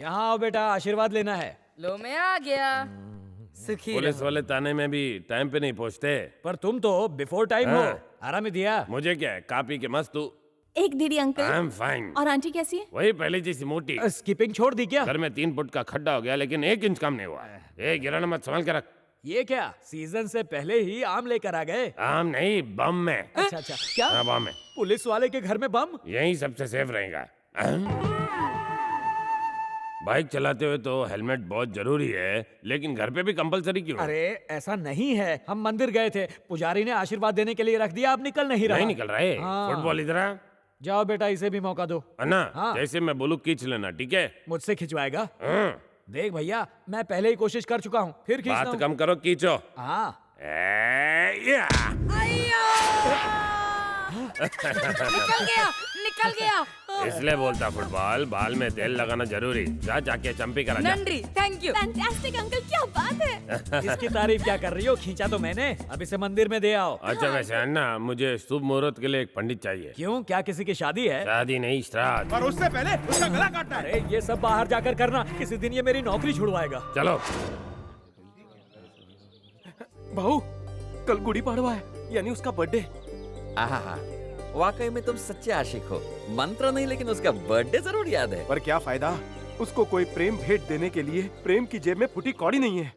यहाँ आओ बेटा, आशीर्वाद लेना है। लो मैं आ गया। सुखी पुलिस रहो। वाले ताने में भी टाइम पे नहीं पहुँचते। पर तुम तो बिफोर टाइम हो। हाँ। आराम ही दिया। मुझे क्या है, कापी के मस्त तू। एक दीदी अंकल। I am fine. और आंटी कैसी है? वही पहले जैसी मोटी। स्किपिंग छोड़ दी क्या? घर में 3 फुट का खड्डा हो गया लेकिन 1 इंच कम नहीं हुआ। ए गिराना मत, संभाल के रख। ये क्या, सीजन से पहले ही आम लेकर आ गए? आम नहीं, बम में। अच्छा अच्छा, क्या? हाँ, बम में। पुलिस वाले के घर में बम? यही सबसे सेफ रहेगा। बाइक चलाते हुए तो हेलमेट बहुत जरूरी है, लेकिन घर पे भी कंपलसरी क्यों? अरे ऐसा नहीं है, हम मंदिर गए थे, पुजारी ने आशीर्वाद देने के लिए रख दिया, अब निकल नहीं रहा। नहीं निकल रहे। हाँ। फुटबॉल इधर आ। जाओ बेटा, इसे भी मौका दो। अन्ना, हाँ। जैसे मैं बोलूं खींच लेना, ठीक है? मुझसे खिंचवाएगा? हाँ। देख भैया, मैं पहले ही कोशिश कर चुका हूँ, फिर खींचना बात हूँ। कम करो, खींचो। हाँ। या। निकल गया, निकल गया। इसलिए बोलता फुटबॉल, बाल में तेल लगाना जरूरी। जा जाके चंपी करा जा। नंद्री, थैंक यू। फैंटास्टिक अंकल, क्या बात है। इसकी तारीफ क्या कर रही हो? खींचा तो मैंने, अब इसे मंदिर में दे आओ। अच्छा वैसे अन्ना, मुझे शुभ मुहूर्त के लिए एक पंडित चाहिए। क्यों, क्या किसी की शादी है? शादी नहीं, श्राद्ध। और उससे पहले उसका गला काटना है। अरे ये सब बाहर जाकर करना, किसी दिन ये मेरी नौकरी छुड़वाएगा। चलो। बहू, कल गुड़ी पड़वा है, यानी उसका बर्थडे। आहा, वाकई में तुम सच्चे आशिक हो। मंत्र नहीं, लेकिन उसका बर्थडे जरूर याद है। पर क्या फायदा, उसको कोई प्रेम भेंट देने के लिए प्रेम की जेब में फूटी कौड़ी नहीं है।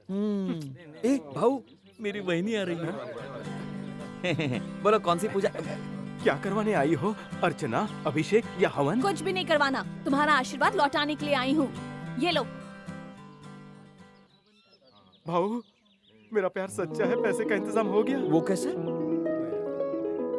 ए भाऊ, मेरी बहनी आ रही है। बोलो कौन सी पूजा? क्या करवाने आई हो? अर्चना, अभिषेक या हवन? कुछ भी नहीं करवाना, तुम्हारा आशीर्वाद लौटाने के लिए आई हूँ। ये लो। भाऊ, मेरा प्यार सच्चा है, पैसे का इंतजाम हो गया। वो कैसे?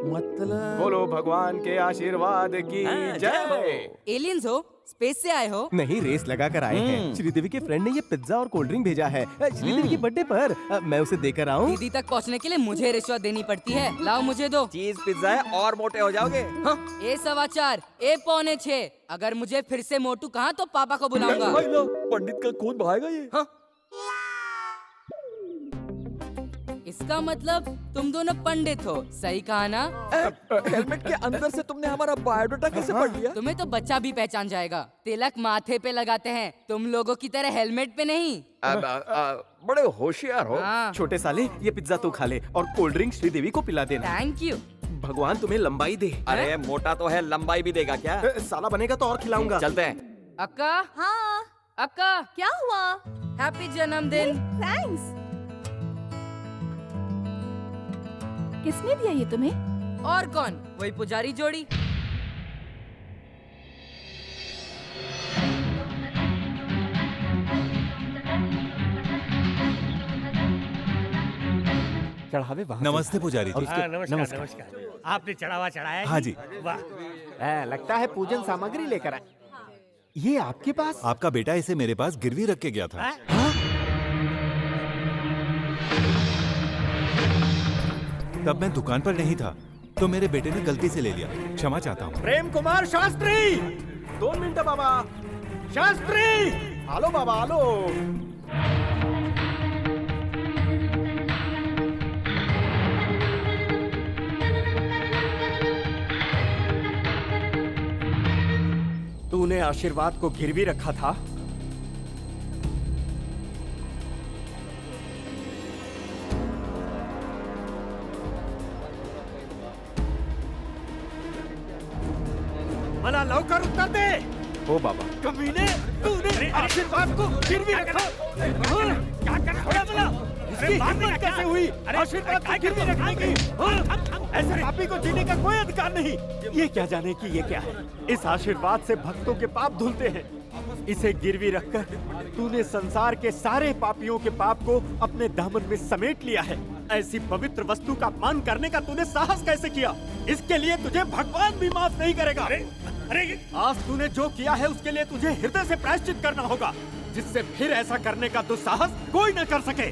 मतलब बोलो भगवान के आशीर्वाद की हाँ, जय। एलियंस हो? स्पेस से आए हो? नहीं, रेस लगा कर आए हैं। श्रीदेवी के फ्रेंड ने ये पिज्जा और कोल्ड ड्रिंक भेजा है श्रीदेवी के बर्थडे पर। मैं उसे देकर आऊं? दीदी तक पहुंचने के लिए मुझे रिश्वत देनी पड़ती है। लाओ मुझे दो। चीज पिज्जा है और मोटे हो जाओगे। हाँ? ए 4:15, ए 6:45। अगर मुझे फिर से मोटू कहा तो पापा को बुलाऊंगा। पंडित का खून बहाएगा ये। हाँ? इसका मतलब तुम दोनों पंडित हो, सही कहा ना? हेलमेट के अंदर से तुमने हमारा बायोडाटा कैसे पढ़ लिया? तुम्हें तो बच्चा भी पहचान जाएगा। तिलक माथे पे लगाते हैं, तुम लोगों की तरह हेलमेट पे नहीं। बड़े होशियार हो। हाँ। छोटे साले, ये पिज्जा तू खा ले और कोल्ड ड्रिंक श्रीदेवी को पिला देना। Thank you. भगवान तुम्हें लंबाई दे। अरे मोटा तो है, लंबाई भी देगा क्या? साला बनेगा तो और खिलाऊंगा। चलते हैं। अक्का, हाँ, अक्का, क्या हुआ? हैप्पी जन्मदिन। थैंक्स। किसने दिया ये तुम्हें? और कौन? वही पुजारी जोड़ी। चढ़ावे वहाँ। नमस्ते पुजारी जी। नमस्कार। आपने चढ़ावा चढ़ाया है? हाँ जी। वाह, लगता है पूजन सामग्री लेकर आए। ये आपके पास? आपका बेटा इसे मेरे पास गिरवी रख के गया था। तब मैं दुकान पर नहीं था, तो मेरे बेटे ने गलती से ले लिया। क्षमा चाहता हूँ। प्रेम कुमार शास्त्री, 2 मिनट बाबा। शास्त्री, आलो बाबा आलो। तूने आशीर्वाद को गिरवी रखा था? मला लवकर उत्तर दे। ओ बाबा, कमीने, तूने आशीर्वाद को गिरवी रखा। क्या कर रहा है मला? इसकी हिम्मत कैसे हुई आशीर्वाद को गिरवी रखने की? ऐसे पापी को जीने का कोई अधिकार नहीं। ये क्या जाने कि ये क्या है? इस आशीर्वाद से भक्तों के पाप धुलते हैं। इसे गिरवी रखकर तूने संसार के सारे पापियों के पाप को अपने दामन में समेट लिया है। ऐसी पवित्र वस्तु का अपमान करने का तूने साहस कैसे किया? इसके लिए तुझे भगवान भी माफ नहीं करेगा। अरे आज तूने जो किया है उसके लिए तुझे हृदय से प्रायश्चित करना होगा, जिससे फिर ऐसा करने का दुस्साहस कोई न कर सके।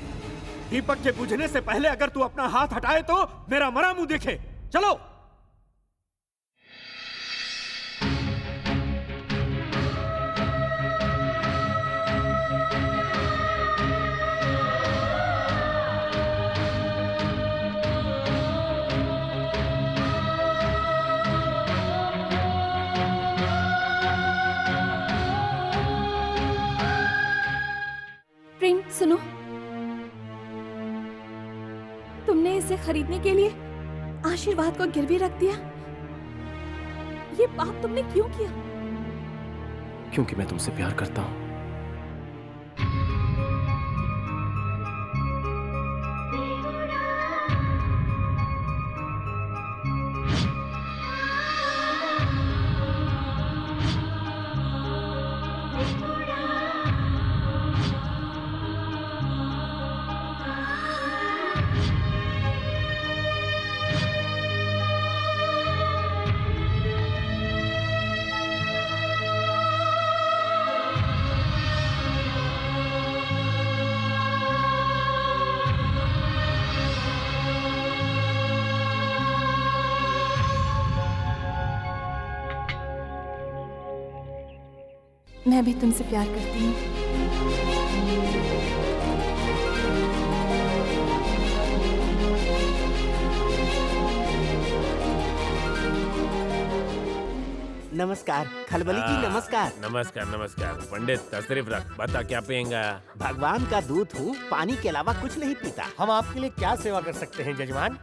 दीपक के बुझने से पहले अगर तू अपना हाथ हटाए तो मेरा मरा मुंह देखे। चलो। सुनो, तुमने इसे खरीदने के लिए आशीर्वाद को गिरवी रख दिया। ये पाप तुमने क्यों किया? क्योंकि मैं तुमसे प्यार करता हूँ। मैं भी तुमसे प्यार करती हूँ। नमस्कार खलबली जी, नमस्कार। नमस्कार नमस्कार। पंडित तशरीफ रख, बता क्या पिएगा? भगवान का दूत हूँ, पानी के अलावा कुछ नहीं पीता। हम आपके लिए क्या सेवा कर सकते हैं जजमान?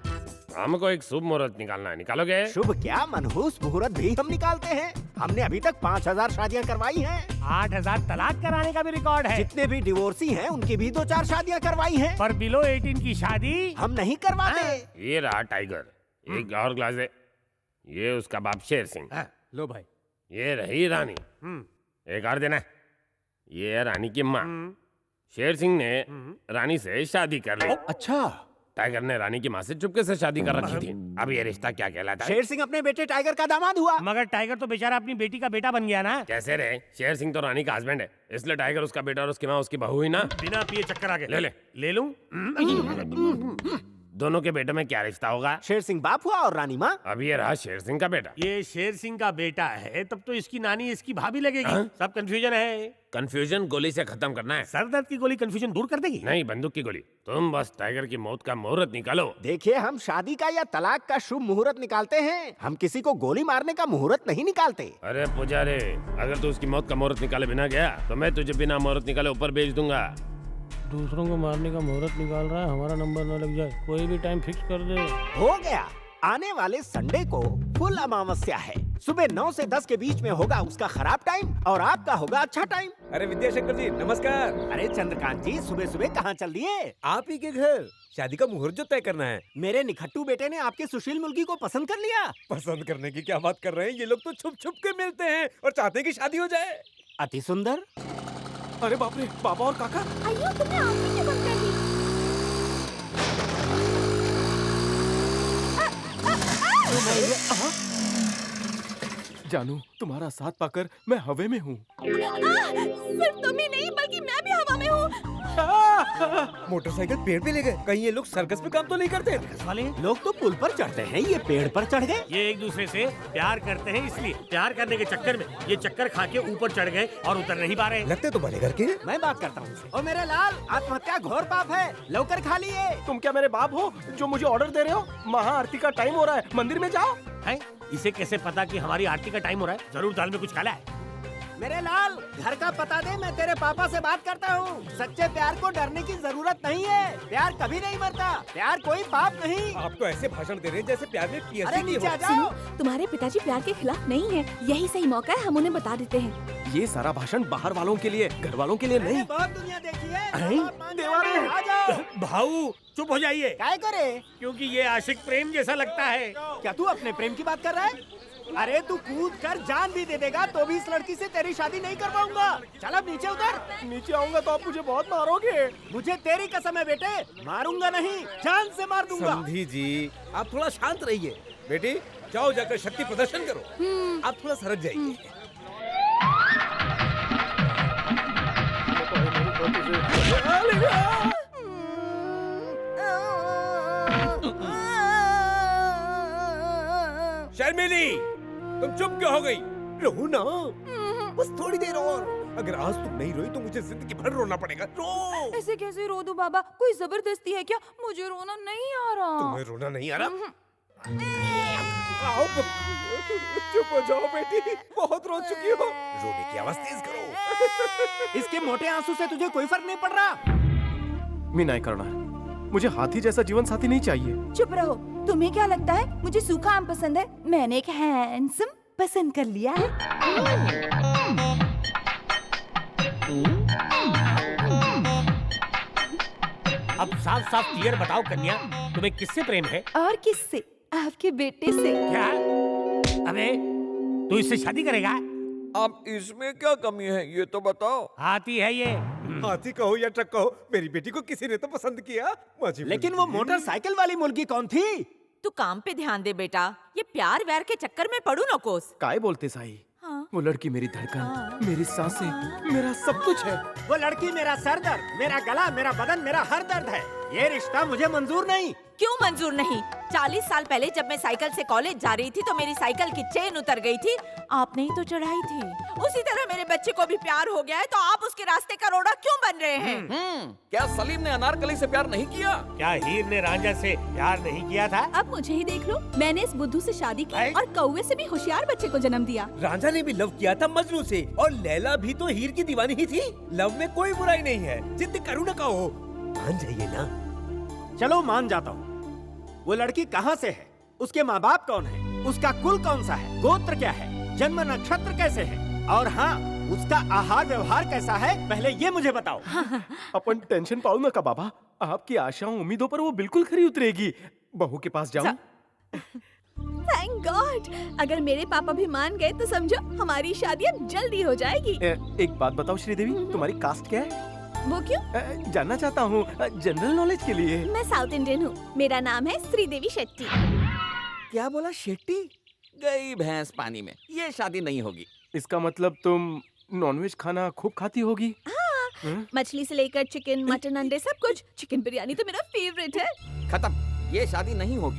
हमको एक शुभ मुहूर्त निकालना है, निकालोगे? शुभ क्या, मनहूस मुहूर्त भी हम निकालते हैं। हमने अभी तक 5000 शादियाँ करवाई हैं। 8000 तलाक कराने का भी रिकॉर्ड है। जितने भी डिवोर्सी हैं उनकी भी 2-4 शादियाँ करवाई हैं। पर बिलो 18 की शादी हम नहीं करवाते। ये रहा टाइगर, एक और ग्लास है। ये उसका बाप शेर सिंह। लो भाई। ये रही रानी, एक और देना। ये है रानी की माँ। शेर सिंह ने रानी से शादी कर ली। अच्छा। टाइगर ने रानी की माँ से चुपके से शादी कर रखी थी। अब ये रिश्ता क्या कहलाता है? शेर सिंह अपने बेटे टाइगर का दामाद हुआ। मगर टाइगर तो बेचारा अपनी बेटी का बेटा बन गया ना। कैसे रे? शेर सिंह तो रानी का हस्बैंड है, इसलिए टाइगर उसका बेटा और उसकी माँ उसकी बहू हुई ना। बिना पिए चक्कर आ गए। ले लूं? दोनों के बेटे में क्या रिश्ता होगा? शेर सिंह बाप हुआ और रानी माँ। अब ये रहा शेर सिंह का बेटा। ये शेर सिंह का बेटा है, तब तो इसकी नानी इसकी भाभी लगेगी। सब कंफ्यूजन है। कंफ्यूजन गोली से खत्म करना है। सर दर्द की गोली कंफ्यूजन दूर कर देगी? नहीं, बंदूक की गोली। तुम बस टाइगर की मौत का मुहूर्त निकालो। देखिए, हम शादी का या तलाक का शुभ मुहूर्त निकालते हैं। हम किसी को गोली मारने का मुहूर्त नहीं निकालते। अरे पुजारी, अगर तू उसकी मौत का मुहूर्त निकाले बिना गया तो मैं तुझे बिना मुहूर्त निकाले ऊपर भेज दूंगा। दूसरों को मारने का मुहूर्त निकाल रहा है, हमारा नंबर न लग जाए। कोई भी टाइम फिक्स कर दे। हो गया। आने वाले संडे को फुल अमावस्या है। सुबह 9 से 10 के बीच में होगा उसका खराब टाइम और आपका होगा अच्छा टाइम। अरे विद्याशंकर जी नमस्कार। अरे चंद्रकांत जी, सुबह सुबह कहाँ चल दिए? आप ही के घर शादी का मुहूर्त जो तय करना है। मेरे निखट्टू बेटे ने आपके सुशील मुर्गी को पसंद कर लिया। पसंद करने की क्या बात कर रहे हैं? ये लोग तो छुप छुप के मिलते हैं और चाहते हैं कि शादी हो जाए। अति सुंदर। अरे बाप रे, बाबा और काका। अयो, तुमने आंखें क्यों बंद कर दी? जानू, तुम्हारा साथ पाकर मैं हवे में हूँ। सिर्फ तुम ही नहीं बल्कि मैं भी हवा में हूँ। मोटरसाइकिल पेड़ पे ले गए। कहीं ये लोग सर्कस में काम तो नहीं करते? वाले लोग तो पुल पर चढ़ते हैं, ये पेड़ पर चढ़ गए। ये एक दूसरे से प्यार करते हैं, इसलिए प्यार करने के चक्कर में ये चक्कर खा के ऊपर चढ़ गए और उतर नहीं पा रहे। लगते तो बड़े घर के। मैं बात करता हूँ। ओ मेरे लाल, आत्महत्या घोर पाप है, लौकर खा लिए। तुम क्या मेरे बाप हो जो मुझे ऑर्डर दे रहे हो? महाआरती का टाइम हो रहा है, मंदिर में जाओ। है? इसे कैसे पता कि हमारी आरती का टाइम हो रहा है? जरूर दाल में कुछ काला है। मेरे लाल, घर का पता दे, मैं तेरे पापा से बात करता हूँ। सच्चे प्यार को डरने की जरूरत नहीं है। प्यार कभी नहीं मरता। प्यार कोई पाप नहीं। आप तो ऐसे भाषण दे रहे हैं जैसे प्यार में अरे पीएचडी नीचे आ हो। जाओ। तुम्हारे पिताजी प्यार के खिलाफ नहीं है। यही सही मौका है, हम उन्हें बता देते हैं। ये सारा भाषण बाहर वालों के लिए, घर वालों के लिए मैंने नहीं। बहुत दुनिया देखी है। देवारे। आ जाओ। भाऊ चुप हो जाइए। क्या करे? क्योंकि ये आशिक प्रेम जैसा लगता है। क्या तू अपने प्रेम की बात कर रहा है? अरे तू कूद कर जान भी दे देगा तो भी इस लड़की से तेरी शादी नहीं कर पाऊंगा। चल अब नीचे उतर। नीचे आऊंगा तो आप मुझे बहुत मारोगे। मुझे तेरी कसम है बेटे, मारूंगा नहीं, जान से मार दूंगा। समधी जी, आप थोड़ा शांत रहिए। बेटी जाओ, जाकर शक्ति प्रदर्शन करो। आप थोड़ा सरक जाइए। शर्मिली, तुम चुप क्यों हो गई? रो ना, बस थोड़ी देर और। अगर आज तुम नहीं रोई तो मुझे जिंदगी भर रोना पड़ेगा। रो। ऐसे कैसे रो दूं बाबा? कोई जबरदस्ती है क्या? मुझे रोना नहीं आ रहा। तुम्हें रोना नहीं आ रहा? आओ, चुप हो जाओ बेटी, बहुत रो चुकी हो। रोने की आवाज तेज करो। इसके मोटे आंसू से तुझे कोई फर्क नहीं पड़ रहा। मीनाई करुणा, मुझे हाथी जैसा जीवन साथी नहीं चाहिए। चुप रहो। तुम्हें क्या लगता है मुझे सूखा आम पसंद है? मैंने एक हैंडसम पसंद कर लिया है। अब साफ साफ क्लियर बताओ कन्या, तुम्हें किससे प्रेम है? और किससे? आपके बेटे से। क्या? अबे तू इससे शादी करेगा? अब इसमें क्या कमी है ये तो बताओ। हाथी है ये। हाथी कहो या ट्रक कहो, मेरी बेटी को किसी ने तो पसंद किया। लेकिन वो मोटरसाइकिल वाली मुर्गी कौन थी? तू काम पे ध्यान दे बेटा, ये प्यार व्यार के चक्कर में पड़ू नकोस। काय बोलते साई? हाँ। वो लड़की मेरी धड़कन, मेरी सांसें, मेरा सब कुछ है। वो लड़की मेरा सर दर्द, मेरा गला, मेरा बदन, मेरा हर दर्द है। ये रिश्ता मुझे मंजूर नहीं। क्यों मंजूर नहीं? 40 साल पहले जब मैं साइकिल से कॉलेज जा रही थी तो मेरी साइकिल की चेन उतर गई थी, आपने ही तो चढ़ाई थी। उसी तरह मेरे बच्चे को भी प्यार हो गया है, तो आप उसके रास्ते का रोड़ा क्यों बन रहे हैं? क्या सलीम ने अनारकली से प्यार नहीं किया? क्या हीर ने रांझा से प्यार नहीं किया था? अब मुझे ही देख लो, मैंने इस बुद्धू से शादी की और कौवे से भी होशियार बच्चे को जन्म दिया। रांझा ने भी लव किया था मजनू से, और लैला भी तो हीर की दीवानी ही थी। लव में कोई बुराई नहीं है, जिद करो न कहो, मान जाइए ना। चलो मान जाता हूँ। वो लड़की कहाँ से है? उसके माँ बाप कौन है? उसका कुल कौन सा है? गोत्र क्या है? जन्म नक्षत्र कैसे है? और हाँ, उसका आहार व्यवहार कैसा है? पहले ये मुझे बताओ। अपन टेंशन पाओ ना का बाबा, आपकी आशाओं उम्मीदों पर वो बिल्कुल खरी उतरेगी। बहू के पास जाऊं? थैंक गॉड, अगर मेरे पापा भी मान गए तो समझो हमारी शादी अब जल्दी हो जाएगी। एक बात बताओ श्रीदेवी, तुम्हारी कास्ट क्या है? वो क्यों? जानना चाहता हूँ, जनरल नॉलेज के लिए। मैं साउथ इंडियन हूँ, मेरा नाम है श्रीदेवी शेट्टी। क्या बोला शेट्टी? गई भैंस पानी में, ये शादी नहीं होगी। इसका मतलब तुम नॉनवेज खाना खूब खाती होगी? हाँ, मछली से लेकर चिकन, मटन, अंडे सब कुछ। चिकन बिरयानी तो मेरा फेवरेट है। खत्म, ये शादी नहीं होगी।